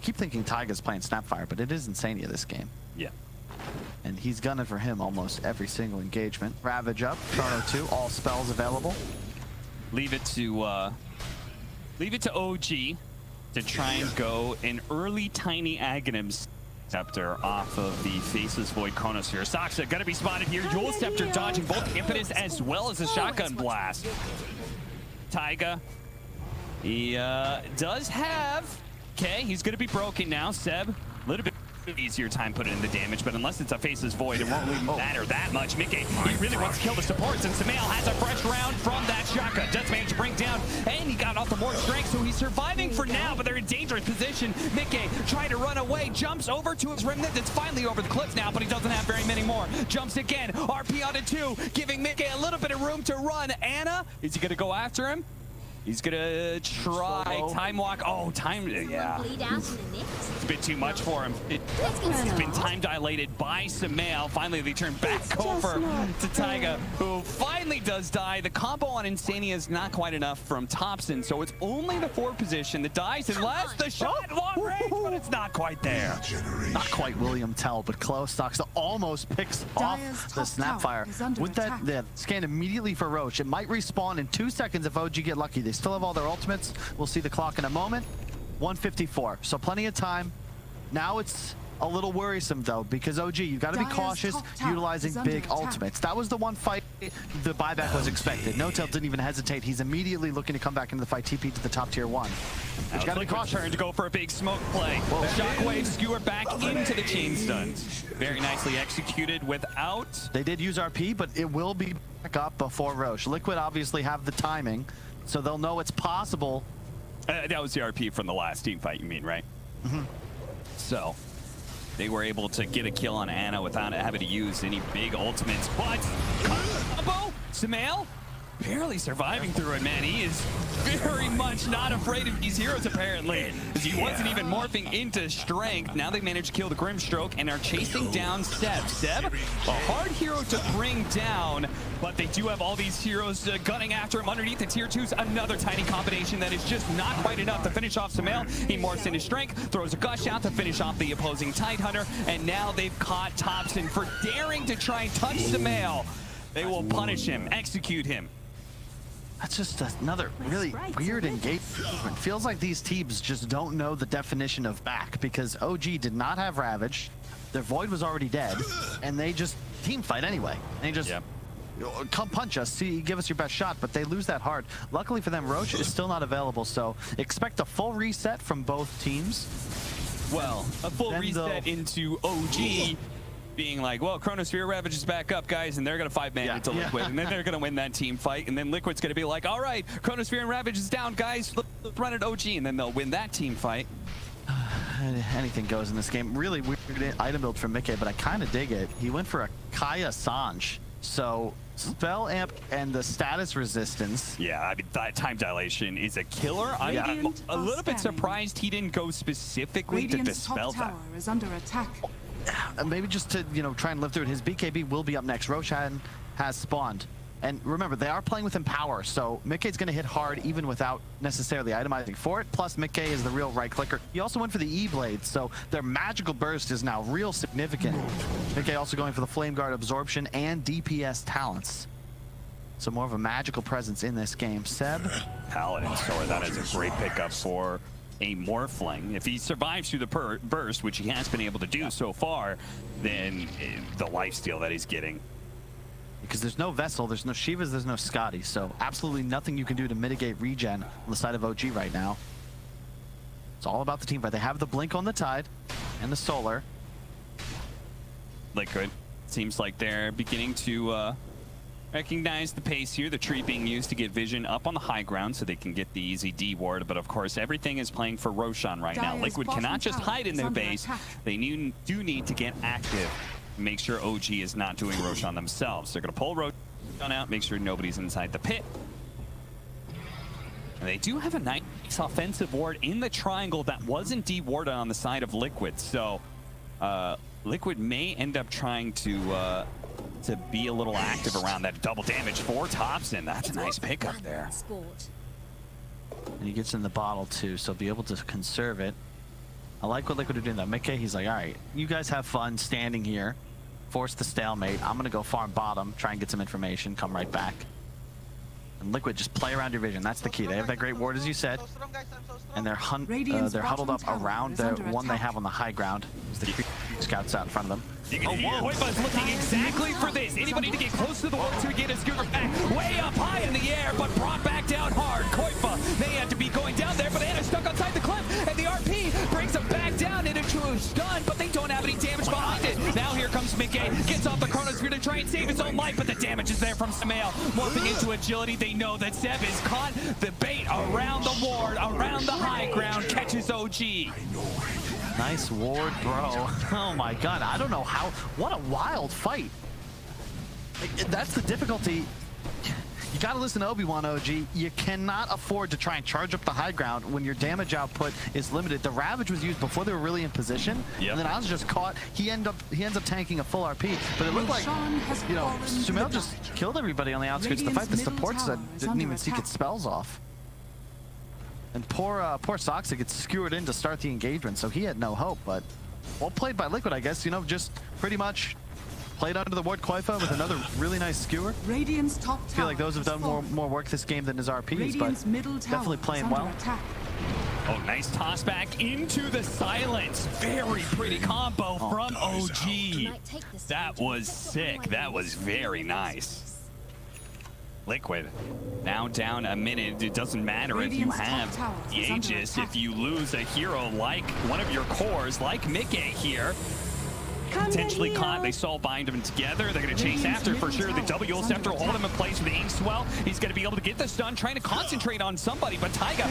keep thinking Taiga's playing Snapfire, but it is Insania this game. Yeah. And he's gunning for him almost every single engagement. Ravage up, Chrono 2, all spells available. Leave it to OG to try and go an early tiny Aghanim Scepter off of the Faceless Void Chronosphere. Saksa gonna be spotted here. Dual Scepter dodging both Impetus as well as a Shotgun Blast. Taiga, he does have, okay, he's gonna be broken now. Seb, a little bit easier time putting in the damage, but unless it's a Faceless Void, it won't really matter that much. Mickey, he really wants to kill the supports, and Sumail has a fresh round from that shotgun. Does manage to bring down, and he got off the more strength, so he's surviving for now, but they're in dangerous position. Mickey trying to run away, jumps over to his remnant. It's finally over the cliff now, but he doesn't have very many more. Jumps again, RP onto 2, giving Mickey a little bit of room to run. Anna, is he gonna go after him? He's gonna try time walk. Oh, time, yeah. It's a bit too much for him. It's been time dilated by Sumail. Finally, they turn back over to Taiga, who finally does die. The combo on Insania is not quite enough from Thompson, so it's only the 4 position that dies unless the shot long range, but it's not quite there. Not quite William Tell, but close. Doxa almost picks Dire's off the top tower is Snapfire. under With that, attack. the scan immediately for Roche. It might respawn in 2 seconds if OG get lucky. They still have all their ultimates. We'll see the clock in a moment. 1:54, so plenty of time. Now it's a little worrisome, though, because OG, you've got to be Dire's cautious top tower utilizing is under big attack. ultimates. That was the one fight the buyback was expected. No-Tail didn't even hesitate. He's immediately looking to come back into the fight, TP to the top tier 1. But you got to be cautious. Turn to go for a big smoke play. The shockwave skewer back into the chain stuns. Very nicely executed without. They did use RP, but it will be back up before Roche. Liquid obviously have the timing, so they'll know it's possible. That was the RP from the last team fight, you mean, right? Mm-hmm. So they were able to get a kill on Anna without having to use any big ultimates. But combo, Sumail, barely surviving through it, man. He is very much not afraid of these heroes, apparently, as he wasn't even morphing into strength. Now they managed to kill the Grimstroke and are chasing down Seb. Seb, a hard hero to bring down, but they do have all these heroes gunning after him underneath the tier 2s. Another tiny combination that is just not quite enough to finish off Sumail. He morphs into strength, throws a gush out to finish off the opposing Tidehunter, and now they've caught Thompson for daring to try and touch Sumail. They will punish him, execute him. That's just another really weird engagement. Feels like these teams just don't know the definition of back, because OG did not have Ravage, their Void was already dead, and they just team fight anyway. They just come punch us, see, give us your best shot, but they lose that hard. Luckily for them, Roche is still not available, so expect a full reset from both teams. Well, a full reset into OG. Being like, well, Chronosphere Ravage is back up, guys, and they're going to 5-man into Liquid, and then they're going to win that team fight, and then Liquid's going to be like, all right, Chronosphere and Ravage is down, guys, let's run it OG, and then they'll win that team fight. Anything goes in this game. Really weird item build from Mickey, but I kind of dig it. He went for a Kaya Sanj, so spell amp and the status resistance. Yeah, I mean, that time dilation is a killer. I'm a little bit surprised he didn't go specifically to dispel that. Top tower is under attack. Maybe just to, you know, try and live through it. His BKB will be up next. Roshan has spawned. And remember, they are playing with Empower, so Mickey's going to hit hard even without necessarily itemizing for it. Plus, Mickey is the real right clicker. He also went for the E-Blade, so their magical burst is now real significant. Mickey also going for the Flame Guard Absorption and DPS talents. So more of a magical presence in this game. Seb? Paladin Sword, that is a great pickup for a Morphling. If he survives through the burst, which he has been able to do so far, then the lifesteal that he's getting. Because there's no Vessel, there's no Shivas, there's no Scotty, so absolutely nothing you can do to mitigate regen on the side of OG right now. It's all about the team fight. They have the Blink on the Tide and the Solar. Liquid, seems like they're beginning to recognize the pace here. The tree being used to get vision up on the high ground so they can get the easy D ward, but of course everything is playing for Roshan right now. Liquid cannot just hide in their base. They do need to get active. Make sure OG is not doing Roshan themselves. They're going to pull Roshan out, make sure nobody's inside the pit. And they do have a nice offensive ward in the triangle that wasn't de-warded on the side of Liquid. So Liquid may end up trying to be a little active around that double damage for Thompson. That's a nice pickup there. And he gets in the bottle too, so be able to conserve it. I like what Liquid are doing though. Mickey, he's like, all right, you guys have fun standing here. Force the stalemate. I'm going to go farm bottom, try and get some information, come right back. And Liquid, just play around your vision. That's the key. They have that great ward, as you said. And they're huddled up around the one they have on the high ground. The scouts out in front of them. Koifa's looking exactly for this. Anybody to get close to the wall to get his scooter back. Way up high in the air, but brought back down hard. Koifa, they had to be going down there, but Anna's stuck outside the cliff, and the RP brings them back down into a stun, but they don't have any damage behind it. Now here comes Mickey, gets off the Chronosphere to try and save his own life, but the damage is there from Sumail. Morphing into agility, they know that Seb is caught. The bait around the ward, around the high ground, catches OG. Nice ward, bro. Oh my god, I don't know how. What a wild fight. That's the difficulty. You gotta listen to Obi-Wan, OG. You cannot afford to try and charge up the high ground when your damage output is limited. The Ravage was used before they were really in position, and then I was just caught. He ends up tanking a full RP, but it looked like, you know, Sumail just killed everybody on the outskirts of the fight. The supports didn't even seek its spells off. And poor Soxa gets skewered in to start the engagement, so he had no hope, but well played by Liquid, I guess. You know, just pretty much played under the ward Koifa with another really nice skewer. Radiant's top tower. I feel like those have done more work this game than his RPs, but definitely playing well. Oh, nice toss back into the silence. Very pretty combo from OG. That was sick. That was very nice. Liquid now down a minute. It doesn't matter if you have the Aegis. If you lose a hero like one of your cores, like Mickey here, potentially caught. They soul bind them together. They're going to chase after for sure. The W Scepter will hold him in place with the ink swell. He's going to be able to get the stun, trying to concentrate on somebody, but Taiga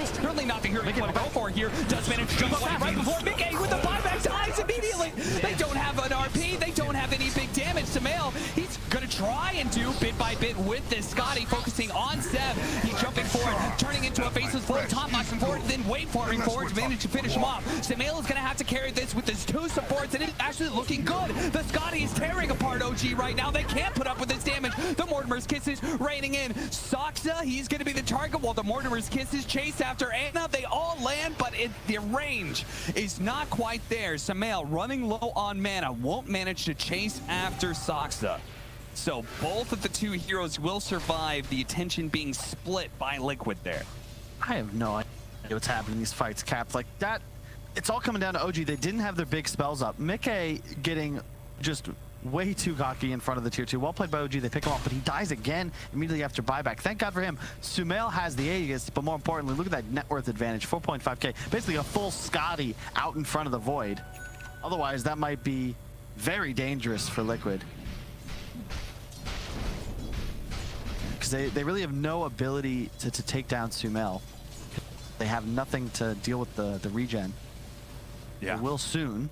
is certainly not the hero you want to go for here. Does manage to jump away right before Mickey with the buyback dies immediately. They don't have an RP. They don't have any big damage. damage. Samael, he's gonna try and do bit by bit with this. Scotty focusing on Seb. He's jumping forward, turning into a faceless flow, top boxing forward, then waveforming forward to manage to finish him off. Samael is gonna have to carry this with his 2 supports, and it's actually looking good. The Scotty is tearing apart OG right now. They can't put up with this damage. The Mortimer's Kisses raining in. Saksa, he's gonna be the target while the Mortimer's Kisses chase after Anna. They all land, but the range is not quite there. Samael running low on mana, won't manage to chase after Saksa. So both of the 2 heroes will survive, the attention being split by Liquid there. I have no idea what's happening in these fights, Cap. Like that, it's all coming down to OG. They didn't have their big spells up. Mickey getting just way too cocky in front of the tier 2. Well played by OG. They pick him off, but he dies again immediately after buyback. Thank God for him. Sumail has the Aegis, but more importantly, look at that net worth advantage, 4.5k. Basically a full Scotty out in front of the Void. Otherwise, that might be very dangerous for Liquid. Because they really have no ability to take down Sumail. They have nothing to deal with the regen. Yeah. They will soon.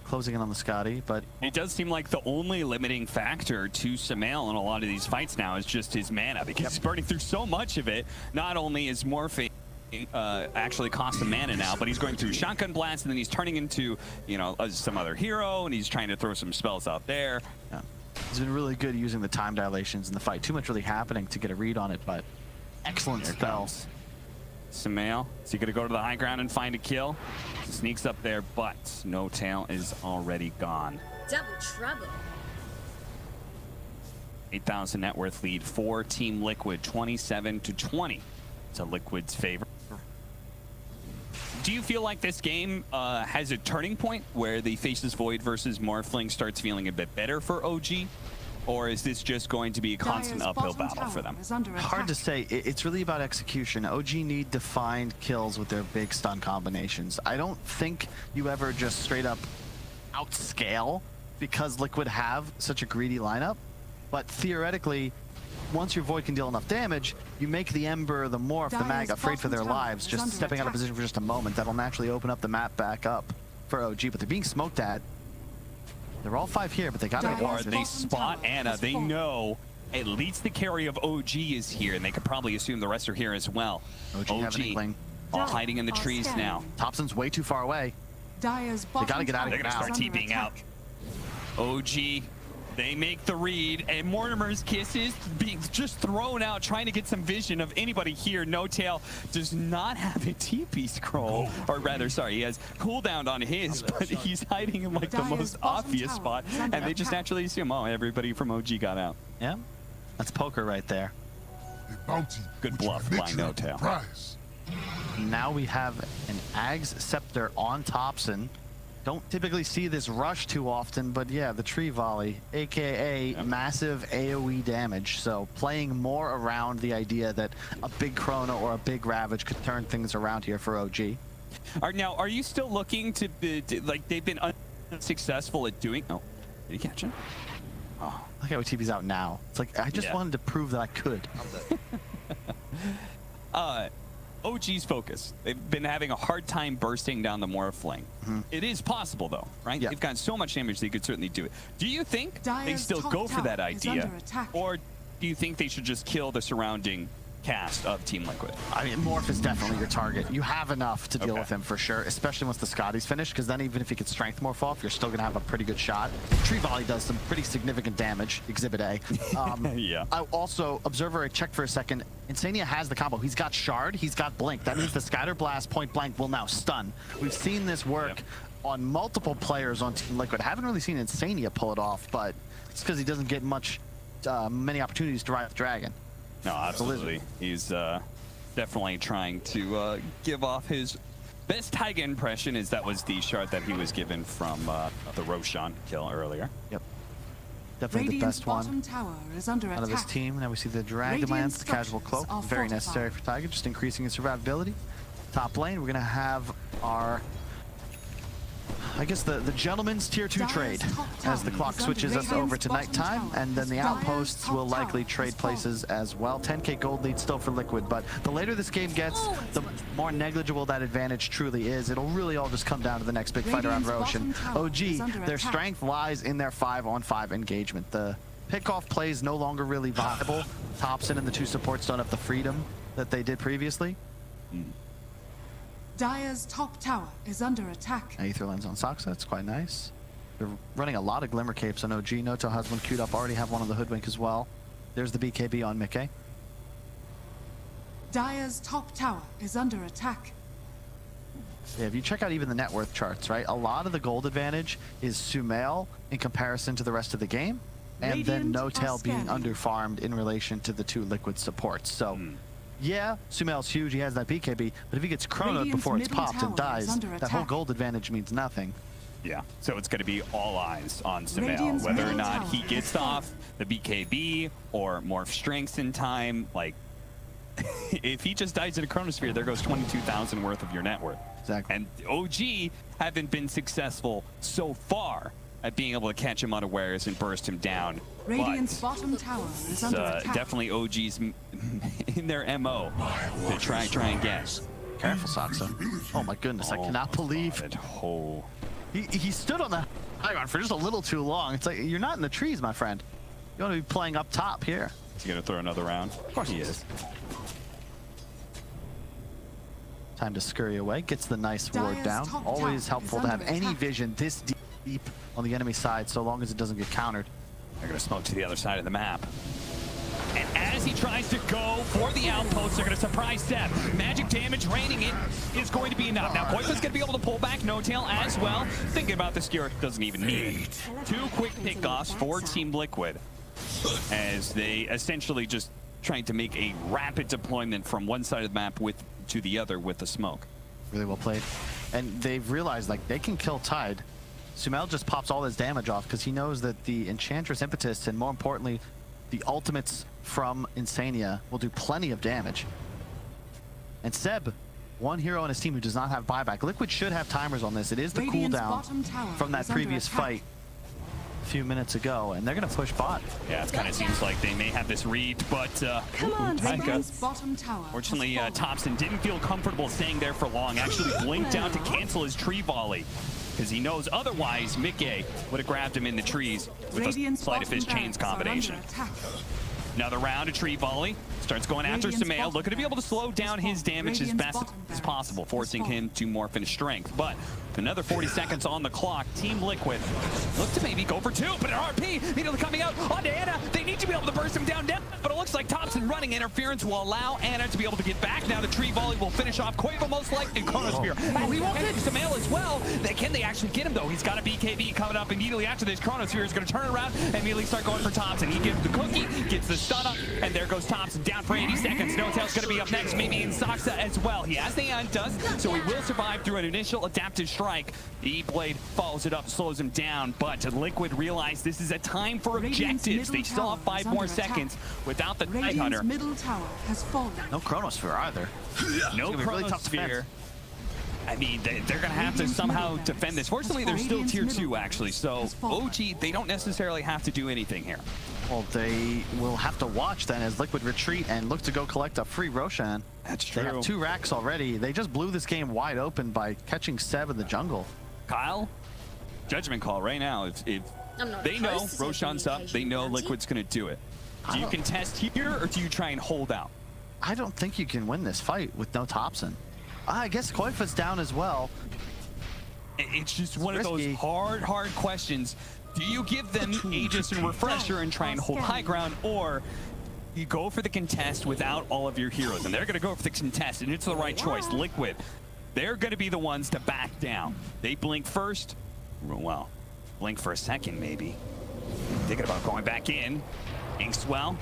Closing in on the Scotty, but it does seem like the only limiting factor to Samael in a lot of these fights now is just his mana, because he's burning through so much of it. Not only is morphing actually cost him mana now, but he's going through shotgun blast, and then he's turning into, you know, some other hero, and he's trying to throw some spells out there. Yeah. He's been really good using the time dilations in the fight. Too much really happening to get a read on it, but excellent spells. Samael, is he going to go to the high ground and find a kill? Sneaks up there, but No Tail is already gone. Double trouble. 8,000 net worth lead for Team Liquid, 27-20 to Liquid's favor. Do you feel like this game has a turning point where the Faceless Void versus Morphling starts feeling a bit better for OG? Or is this just going to be a constant uphill battle for them? Hard to say. It's really about execution. OG need to find kills with their big stun combinations. I don't think you ever just straight up outscale because Liquid have such a greedy lineup. But theoretically, once your Void can deal enough damage, you make the Ember, the Morph, the Mag afraid for their lives, just stepping out of position for just a moment. That'll naturally open up the map back up for OG, but they're being smoked at. They're all 5 here, but they gotta Or they spot Anna. They know at least the carry of OG is here, and they could probably assume the rest are here as well. OG all hiding in the trees now. Thompson's way too far away. They gotta get out of here now. They're gonna start TPing out. OG, they make the read, and Mortimer's Kisses being just thrown out, trying to get some vision of anybody here. No Tail does not have a TP scroll, or rather, sorry, he has cooldown on his, but he's hiding in like the most obvious spot, and they just naturally assume, oh, everybody from OG got out. Yeah, that's poker right there. Good bluff by No Tail. Now we have an Ag's Scepter on Thompson. Don't typically see this rush too often, but yeah, the tree volley, aka massive AoE damage. So playing more around the idea that a big Chrono or a big Ravage could turn things around here for OG. Now, are you still looking to like, they've been unsuccessful at doing? Oh, did you catch him? Oh, look how TP's out now. It's like I just wanted to prove that I could. OG's focus. They've been having a hard time bursting down the Morphling. It is possible, though, right? Yeah. They've gotten so much damage they could certainly do it. Do you think they still go for that idea? Or do you think they should just kill the surrounding cast of Team Liquid? I mean, Morph is definitely your target. You have enough to deal with him for sure, especially once the Scotty's finished, because then even if he could Strength Morph off, you're still going to have a pretty good shot. Tree Volley does some pretty significant damage, Exhibit A. Yeah. I also, Observer, I checked for a second. Insania has the combo. He's got Shard, he's got Blink. That means the Scatter Blast point blank will now stun. We've seen this work on multiple players on Team Liquid. Haven't really seen Insania pull it off, but it's because he doesn't get many opportunities to ride the dragon. No, absolutely. He's definitely trying to give off his best Taiga impression, as that was the shard that he was given from the Roshan kill earlier. Yep. Definitely the best one out of this team. Now we see the Dragonlance, the Casual Cloak. Very necessary for Taiga, just increasing his survivability. Top lane, we're going to have our I guess the gentleman's tier 2 Dyer's trade top as the tower clock is switches under us over Radiant's to bottom nighttime, tower and then the Dyer's outposts top will likely tower trade has fallen. places as well. 10k gold lead still for Liquid, but the later this game gets, the more negligible that advantage truly is. It'll really all just come down to the next big fight around Radiant's Roche, and bottom tower is under OG, their attack. strength lies in their 5-on-5 engagement. The pick-off play is no longer really viable. Thompson and the 2 supports don't have the freedom that they did previously. Dyer's top tower is under attack. Aether lens on Soxa, that's quite nice. They're running a lot of Glimmer Capes on OG. Noto has one queued up, already have one on the Hoodwink as well. There's the BKB on Mickey. Dyer's top tower is under attack. Yeah, if you check out even the net worth charts, right? A lot of the gold advantage is Sumail in comparison to the rest of the game, and then Radiant No-Tail are being scanning. underfarmed in relation to the 2 Liquid supports. So, yeah, Sumail's huge, he has that BKB, but if he gets chronoed Radiant's before it's middle popped and tower is dies, under that whole attack. gold advantage means nothing. Yeah, so it's going to be all eyes on Sumail, Radiant's whether or middle not tower he has gets fallen. off the BKB or morph strengths in time. Like, if he just dies in a Chronosphere, there goes 22,000 worth of your net worth. Exactly. And OG haven't been successful so far at being able to catch him unawares and burst him down. Radiant's But bottom tower is it's under attack. definitely OG's in their MO to try and get. Careful, Soxa. Oh my goodness, I cannot believe Oh. he stood on the high ground for just a little too long. It's like, you're not in the trees, my friend. You want to be playing up top here. Is he going to throw another round? Of course he is. Time to scurry away. Gets the nice ward Dyer's down. top Always tower helpful is to have under any attack. vision this deep on the enemy side, so long as it doesn't get countered. They're going to smoke to the other side of the map. And as he tries to go for the outpost, they're going to surprise Seb. Magic damage raining in is going to be enough. Now, Koifa's going to be able to pull back No-Tail as well. Thinking about this gear, doesn't even need it. 2 quick pickoffs for Team Liquid as they essentially just trying to make a rapid deployment from one side of the map to the other with the smoke. Really well played. And they've realized, like, they can kill Tide. Sumail just pops all his damage off because he knows that the Enchantress Impetus, and more importantly, the ultimates from Insania will do plenty of damage. And Seb, one hero on his team who does not have buyback. Liquid should have timers on this. It is the Radiant's bottom cooldown tower from that is under previous attack. fight a few minutes ago, and they're going to push bot. Yeah, it kind of seems like they may have this read, but Come on, Taika. Radiant's bottom tower. Fortunately, has fallen. Thompson didn't feel comfortable staying there for long. Actually blinked out to cancel his tree volley because he knows otherwise Mickey would have grabbed him in the trees with Radiant's a sleight of his bottom chains barracks are under combination. attack. Another round of tree volley. Starts going after Radiant's Sumail, bottom looking to be able to slow barracks down has his fallen. damage as Radiant's best bottom as barracks possible, has forcing fallen. him to morph into strength. But with another 40 seconds on the clock, Team Liquid look to maybe go for 2, but an RP immediately coming out onto Anna. They need to be able to burst him down, but it looks like Thompson running interference will allow Anna to be able to get back. Now the tree volley will finish off Koiva most likely, Chronosphere. Oh, he won't take Sumail as well. Can they actually get him though? He's got a BKB coming up immediately after this. Chronosphere is going to turn around and immediately start going for Thompson. He gives the cookie, gets the stun up, and there goes Thompson down for 80 seconds. No-Tail's going to be up next, maybe in Soxa as well. He has the Untus, so he will survive through an initial adaptive strike. The E-Blade follows it up, slows him down, but Liquid realize this is a time for Radiant's objectives. They middle still have tower is 5 more under attack. seconds without the Night Radiant's Hunter. middle tower has fallen. No Chronosphere either. No gonna be really tough to Chronosphere. defend. I mean, they're going to have to Radiant's somehow middle defend this. barracks Fortunately, has they're still fallen. tier Radiant's 2, middle actually. So has fallen. OG, they don't necessarily have to do anything here. Well, they will have to watch then as Liquid retreat and look to go collect a free Roshan. That's They true. have 2 racks already. They just blew this game wide open by catching Seb in the jungle. Kyle, judgment call right now. If I'm not they know opposed to Roshan's taking up, they know occasional Liquid's going to do it. Do you contest here, or do you try and hold out? I don't think you can win this fight with no Thompson. I guess Koifa's down as well. It's just one of risky. those hard questions. Do you give them Aegis and Refresher and try and hold high ground, or you go for the contest without all of your heroes? And they're going to go for the contest, and it's the right choice. Liquid, they're going to be the ones to back down. They blink first. Well, blink for a second, maybe. Thinking about going back in. Inkswell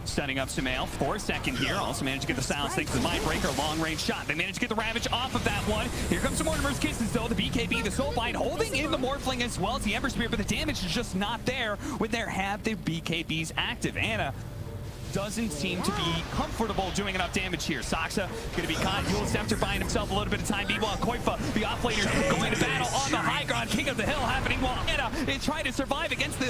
setting up Sumail for a second here. Also managed to get the silence thanks to the Mindbreaker. Long-range shot. They managed to get the Ravage off of that one. Here comes some Mortimer's Kisses, though. The BKB, the Soulbind, holding in the Morphling as well as the Ember Spirit, but the damage is just not there when they have their BKBs active. Anna doesn't seem to be comfortable doing enough damage here. Saksa going to be caught. Dual Scepter buying himself a little bit of time. Meanwhile, Koifa, the offlaner, going to battle on the high ground. King of the Hill happening while Anna is trying to survive against the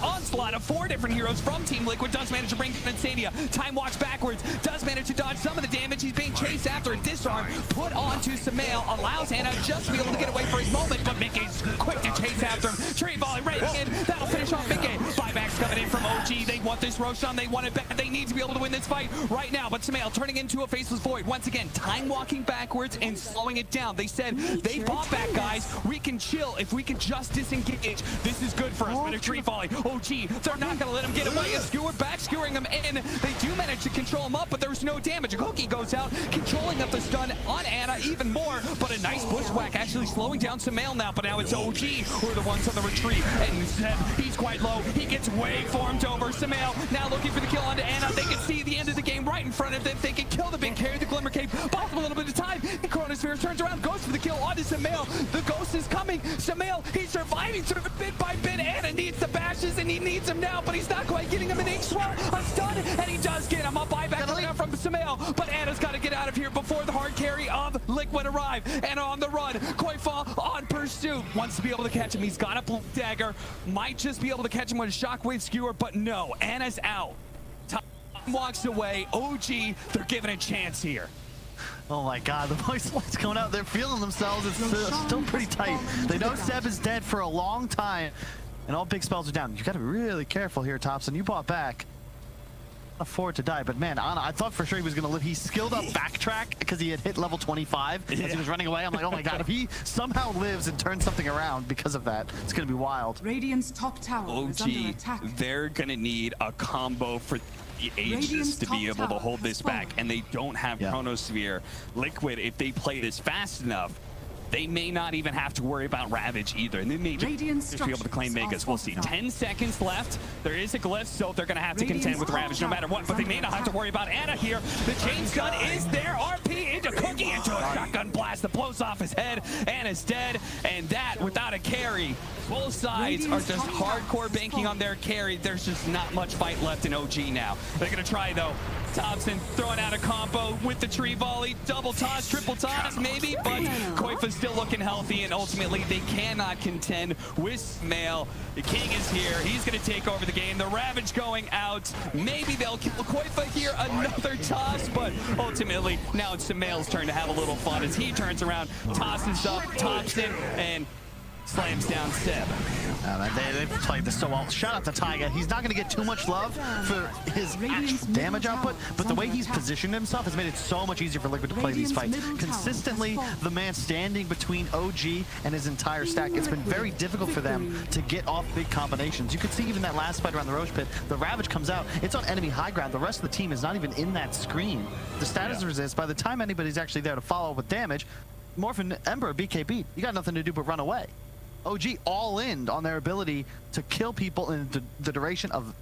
onslaught of 4 different heroes from Team Liquid. Does manage to bring Insania. Time walks backwards. Does manage to dodge some of the damage. He's being chased after and disarmed. Put onto Sumail. Allows Anna just to be able to get away for his moment, but Mickey's quick to chase after him. Tree volley right in. That'll finish off Mickey. Buybacks coming in from OG. They want this Roshan. They want it back. They need to be able to win this fight right now. But Sumail turning into a faceless void. Once again, time walking backwards and slowing it down. They said they fought back, guys. We can chill if we can just disengage. This is good for us. But a tree volley. OG, they're not going to let him get away. A skewer back, skewering him in. They do manage to control him up, but there's no damage. A cookie goes out, controlling up the stun on Anna even more. But a nice bushwhack actually slowing down Sumail now. But now it's OG who are the ones on the retreat. And instead, he's quite low. He gets waveformed over. Sumail now looking for the kill onto Anna. They can see the end of the game right in front of them. They can kill the big carry, the Glimmer Cape. Buys them a little bit of time. The Chronosphere turns around, goes for the kill onto Sumail. The ghost is coming. Sumail, he's surviving through bit by bit. Anna needs the bashes, and he needs him now, but he's not quite getting him an ink swell. A stun, and he does get him. A buyback coming out from Sumail, but Anna's got to get out of here before the hard carry of Liquid arrive. Anna on the run. Koifa on pursuit. Wants to be able to catch him. He's got a blue dagger. Might just be able to catch him with a shockwave skewer, but no. Anna's out. Time walks away. OG, they're giving a chance here. Oh my god, the voice lights coming out. They're feeling themselves. It's still pretty tight. They know Seb is dead for a long time, and all big spells are down. You got to be really careful here, Thompson. You bought back. Afford to die, but man, Anna, I thought for sure he was going to live. He skilled up backtrack because he had hit level 25 as he was running away. I'm like, oh my god, if he somehow lives and turns something around because of that, it's going to be wild. Radiant's top tower is under attack. They're going to need a combo for the ages to be able to hold this back, and they don't have Chronosphere. Liquid, if they play this fast enough, they may not even have to worry about Ravage either, and they may just be able to claim Megas. We'll see. 10 seconds left. There is a glyph, so they're going to have to contend with Ravage no matter what, but they may not have to worry about Anna here. The chain stun is there. RP into Cookie, into a shotgun blast that blows off his head. Anna's dead, and that without a carry. Both sides are just hardcore banking on their carry. There's just not much fight left in OG now. They're going to try, though. Thompson throwing out a combo with the tree volley. Double toss, triple toss, maybe, but Koifa's still looking healthy, and ultimately they cannot contend with Sumail. The King is here. He's going to take over the game. The Ravage going out. Maybe they'll kill Koifa here. Another toss, but ultimately now it's Sumail's turn to have a little fun as he turns around, tosses up Thompson, and slams down Seb. They've played this so well. Shout out to Taiga. He's not going to get too much love for his actual damage output, but the way he's positioned himself has made it so much easier for Liquid to play these fights. Consistently, the man standing between OG and his entire stack, it's been very difficult for them to get off big combinations. You could see even that last fight around the Roche Pit, the Ravage comes out, it's on enemy high ground. The rest of the team is not even in that screen. The status resist, by the time anybody's actually there to follow up with damage, Morphin, Ember, BKB, you got nothing to do but run away. OG all in on their ability to kill people in the duration of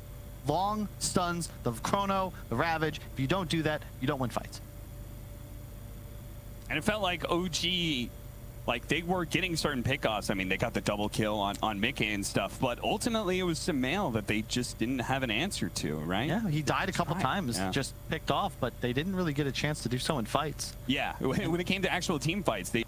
long stuns, the Chrono, the Ravage. If you don't do that, you don't win fights. And it felt like OG, like they were getting certain pickoffs. I mean, they got the double kill on Mickey and stuff, but ultimately it was Sumail that they just didn't have an answer to, right? Yeah, he died a couple times, just picked off, but they didn't really get a chance to do so in fights. Yeah, when it came to actual team fights, they